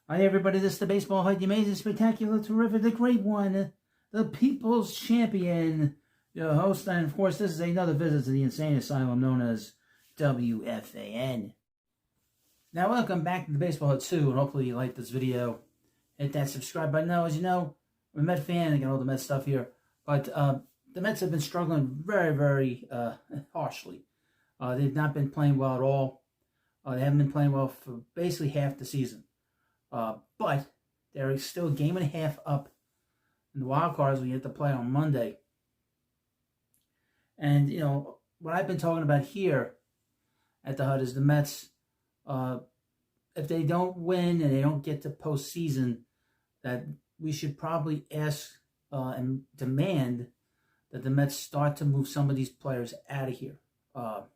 Hi everybody, this is the Baseball Hut, the amazing, spectacular, terrific, the great one, the People's Champion, your host, and of course this is another visit to the insane asylum known as WFAN. Now welcome back to the Baseball Hut 2, and hopefully you like this video. Hit that subscribe button. Now, as you know, I'm a Met fan, I got all the Met stuff here, but the Mets have been struggling very harshly. They've not been playing well at all. They haven't been playing well for basically half the season. But they're still a game and a half up in the wild cards when you have to play on Monday. And, you know, what I've been talking about here at the Hut is the Mets, if they don't win and they don't get to postseason, that we should probably ask and demand that the Mets start to move some of these players out of here. And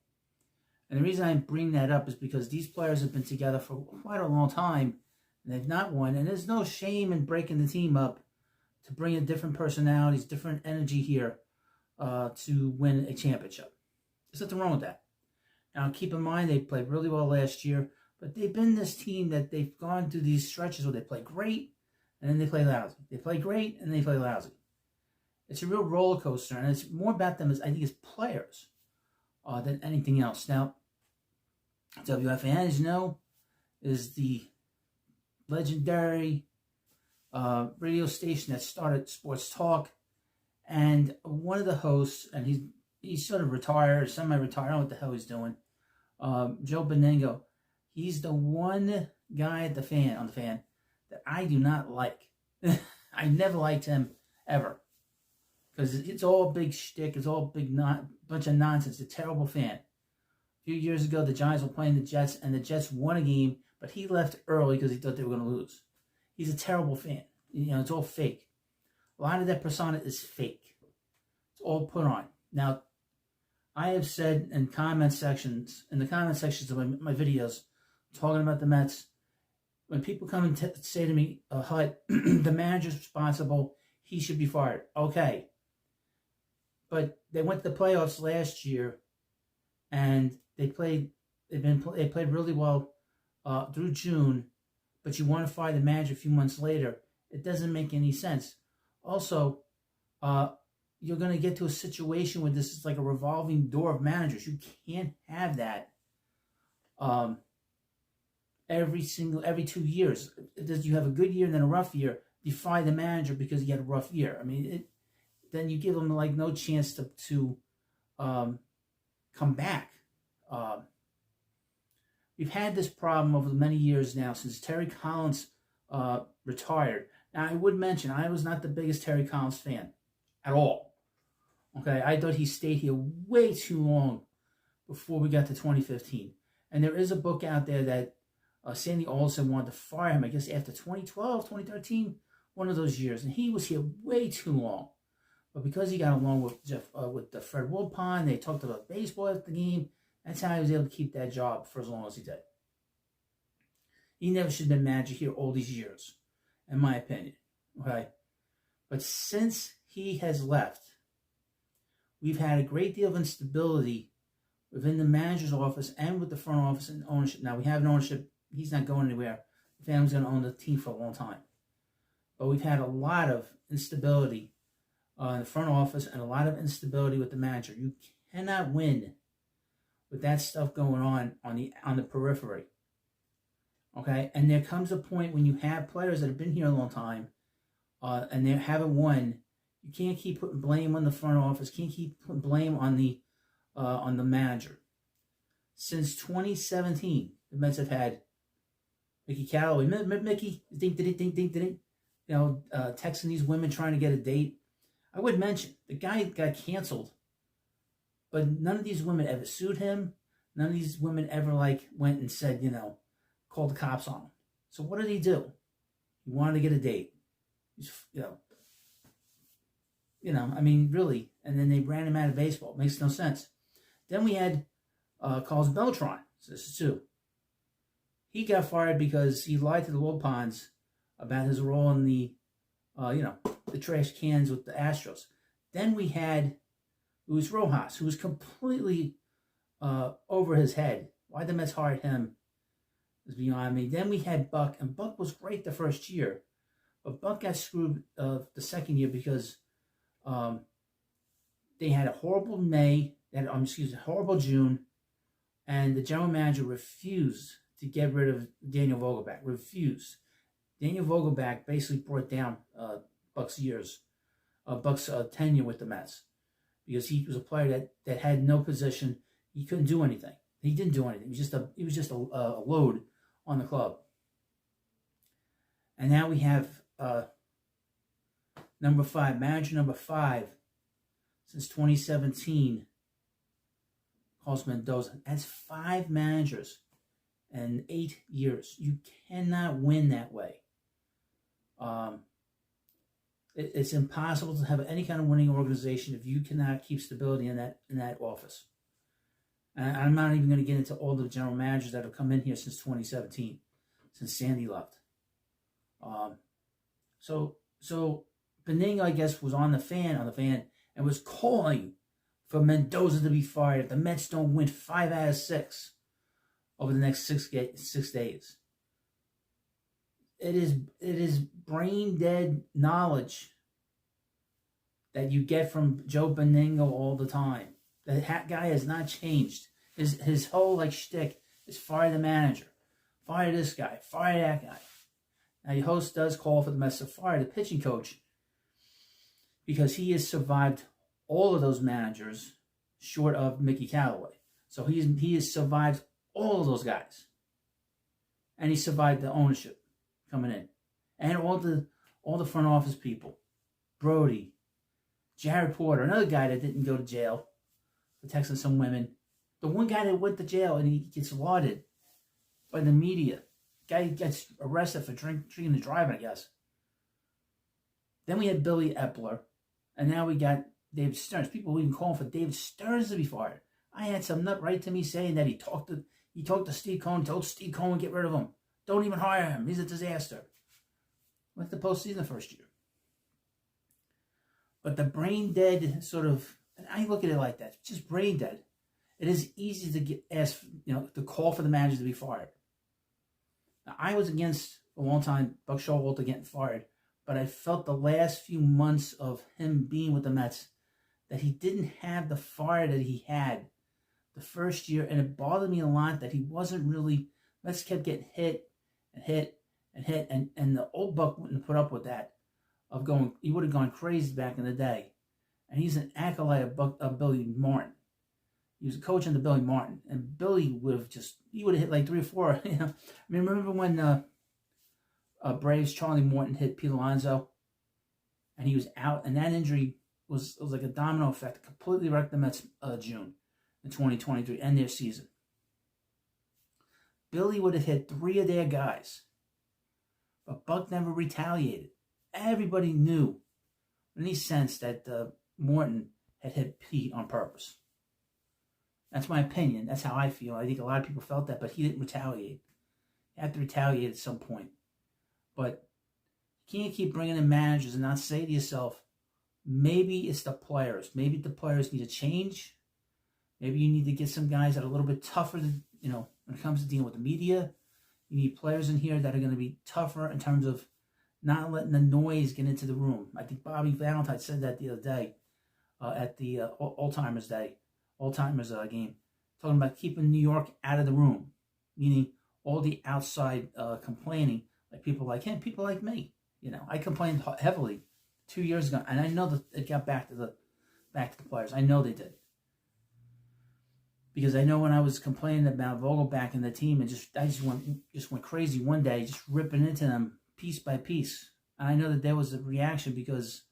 the reason I bring that up is because these players have been together for quite a long time. And they've not won, and there's no shame in breaking the team up to bring in different personalities, different energy here to win a championship. There's nothing wrong with that. Now, keep in mind, they played really well last year, but they've been this team that they've gone through these stretches where they play great, and then they play lousy. They play great, and they play lousy. It's a real roller coaster, and it's more about them as, I think, as players than anything else. Now, WFAN, as you know, is the legendary radio station that started sports talk, and one of the hosts, and he's sort of retired, semi-retired, I don't know what the hell he's doing, Joe Beningo. He's the one guy on the fan that I do not like. I never liked him ever, because it's all big shtick, it's all big bunch of nonsense. A terrible fan. A few years ago, the Giants were playing the Jets, and the Jets won a game, but he left early because he thought they were going to lose. He's a terrible fan. You know, it's all fake. A lot of that persona is fake. It's all put on. Now, I have said in the comment sections of my videos, talking about the Mets, when people come and say to me, Hut, the manager's responsible, he should be fired. Okay. But they went to the playoffs last year, and they played really well through June, but you want to fire the manager a few months later. It doesn't make any sense. Also, you're going to get to a situation where this is like a revolving door of managers. You can't have that every 2 years. You have a good year and then a rough year. You fire the manager because he had a rough year. I mean, then you give him like no chance to come back. We've had this problem over many years now since Terry Collins retired. Now, I would mention, I was not the biggest Terry Collins fan at all. Okay, I thought he stayed here way too long before we got to 2015. And there is a book out there that Sandy Alderson wanted to fire him, I guess, after 2012, 2013, one of those years. And he was here way too long. But because he got along with Fred Wilpon, they talked about baseball after the game. That's how he was able to keep that job for as long as he did. He never should have been manager here all these years, in my opinion. Okay? But since he has left, we've had a great deal of instability within the manager's office and with the front office and ownership. Now, we have an ownership. He's not going anywhere. The family's going to own the team for a long time. But we've had a lot of instability in the front office and a lot of instability with the manager. You cannot win with that stuff going on the periphery. Okay? And there comes a point when you have players that have been here a long time and they haven't won. You can't keep putting blame on the front office. Can't keep putting blame on the manager. Since 2017, the Mets have had Mickey Callaway. Mickey, ding, you know, texting these women trying to get a date. I would mention, the guy got canceled, but none of these women ever sued him. None of these women ever, went and said, called the cops on him. So what did he do? He wanted to get a date. I mean, really. And then they ran him out of baseball. It makes no sense. Then we had Carlos Beltran. So this is two. He got fired because he lied to the Wilpons about his role in the trash cans with the Astros. Then we had Luis Rojas, who was completely over his head. Why the Mets hired him? is beyond me. Then we had Buck, and Buck was great the first year, but Buck got screwed the second year because they had a horrible May, they had, horrible June, and the general manager refused to get rid of Daniel Vogelback. Refused. Daniel Vogelback basically brought down Buck's tenure with the Mets, because he was a player that had no position. He couldn't do anything. He didn't do anything. He was just a load on the club. And now we have manager number 5 since 2017, Carlos Mendoza. That's 5 managers in 8 years. You cannot win that way. It's impossible to have any kind of winning organization if you cannot keep stability in that office. And I'm not even going to get into all the general managers that have come in here since 2017, since Sandy left. So Beningo, I guess, was on the fan, and was calling for Mendoza to be fired if the Mets don't win 5 out of 6 over the next 6 days. It is brain dead knowledge that you get from Joe Beningo all the time. The guy has not changed. His whole shtick is fire the manager, fire this guy, fire that guy. Now your host does call for the Mets to fire the pitching coach because he has survived all of those managers short of Mickey Callaway. So he has survived all of those guys, and he survived the ownership coming in, and all the front office people, Brody, Jared Porter, another guy that didn't go to jail for texting some women, the one guy that went to jail and he gets lauded by the media, guy gets arrested for drinking and driving, I guess. Then we had Billy Epler, and now we got David Stearns. People were even calling for David Stearns to be fired. I had some nut right to me saying that he talked to Steve Cohen, told Steve Cohen get rid of him. Don't even hire him. He's a disaster. Went to the postseason the first year. But the brain dead sort of, and I look at it like that, just brain dead. It is easy to call for the manager to be fired. Now, I was against a long time Buck Showalter getting fired, but I felt the last few months of him being with the Mets that he didn't have the fire that he had the first year, and it bothered me a lot that he wasn't really. Mets kept getting hit and hit and hit, and the old Buck wouldn't put up with that. He would have gone crazy back in the day, and he's an acolyte of Billy Martin. He was a coach under Billy Martin, and Billy would have hit like 3 or 4. You know, I mean, remember when Braves Charlie Morton hit Pete Alonso, and he was out, and that injury was like a domino effect. It completely wrecked the Mets June in 2023 and their season. Billy would have hit 3 of their guys, but Buck never retaliated. Everybody knew, in any sense, that Morton had hit Pete on purpose. That's my opinion. That's how I feel. I think a lot of people felt that, but he didn't retaliate. He had to retaliate at some point. But you can't keep bringing in managers and not say to yourself, maybe it's the players. Maybe the players need to change. Maybe you need to get some guys that are a little bit tougher, when it comes to dealing with the media. You need players in here that are going to be tougher in terms of not letting the noise get into the room. I think Bobby Valentine said that the other day at the Alzheimer's game, talking about keeping New York out of the room, meaning all the outside complaining, like people like him, people like me. I complained heavily 2 years ago, and I know that it got back to the players. I know they did, because I know when I was complaining about Vogelback and the team, and I just went crazy one day, just ripping into them piece by piece. And I know that there was a reaction because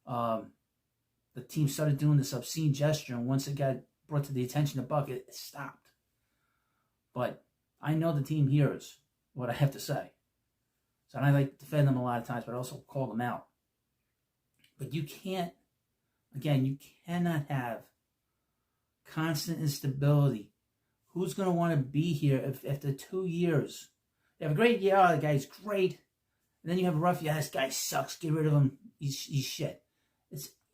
the team started doing this obscene gesture, and once it got brought to the attention of Buck, it stopped. But I know the team hears what I have to say. So I like to defend them a lot of times, but I also call them out. But you cannot have constant instability. Who's going to want to be here if after 2 years, you have a great year, the guy's great, and then you have a rough year, this guy sucks, get rid of him, he's shit.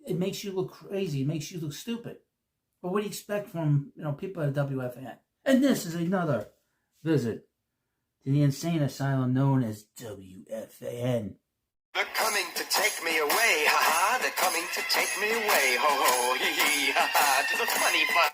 It makes you look crazy, it makes you look stupid. But what do you expect from people at WFAN? And this is another visit to the insane asylum known as WFAN. They're coming to take me away, ha ha. They're coming to take me away, ho ho, hee hee, ha ha. To the funny fun.